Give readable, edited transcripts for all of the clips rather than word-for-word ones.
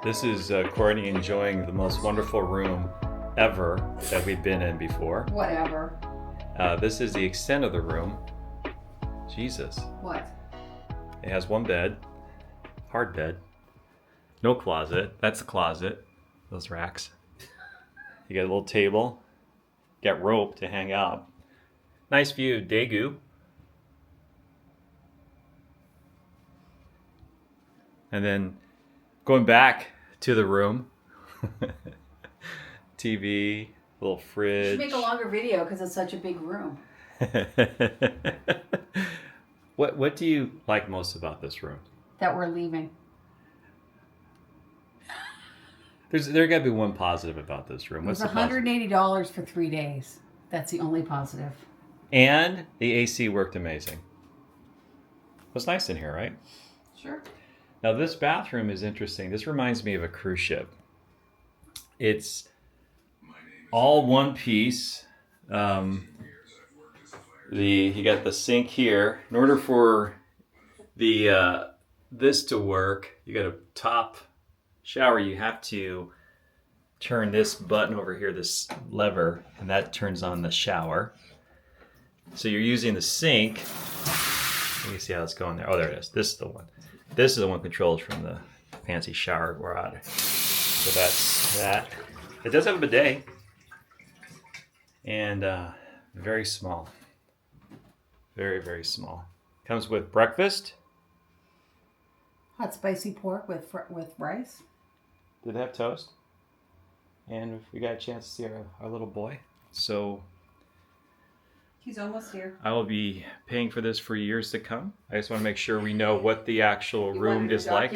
This is Courtney enjoying the most wonderful room ever that we've been in before. Whatever. This is the extent of the room. Jesus. What? It has one bed, hard bed, no closet. That's the closet, those racks. You got a little table, got rope to hang out. Nice view of Daegu. And then going back to the room, TV, little fridge. You should make a longer video because it's such a big room. What do you like most about this room? That we're leaving. There got to be one positive about this room. It was What's the positive? $180 for 3 days. That's the only positive. And the AC worked amazing. It was nice in here, right? Sure. Now this bathroom is interesting. This reminds me of a cruise ship. It's all one piece. You got the sink here. In order for the this to work, you got a top shower. You have to turn this button over here, this lever, and that turns on the shower. So you're using the sink. Let me see how it's going there. Oh, there it is. This is the one. This is the one controls from the fancy shower rod. So that's that. It does have a bidet. And very small. Very, very small. Comes with breakfast. Hot spicy pork with rice. Did it have toast? And we got a chance to see our little boy. So He's almost here. I will be paying for this for years to come. I just want to make sure we know what the actual room is like.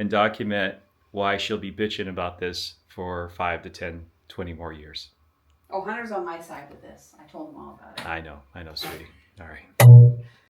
And document why she'll be bitching about this for 5 to 10, 20 more years. Oh, Hunter's on my side with this. I told him all about it. I know, sweetie. All right.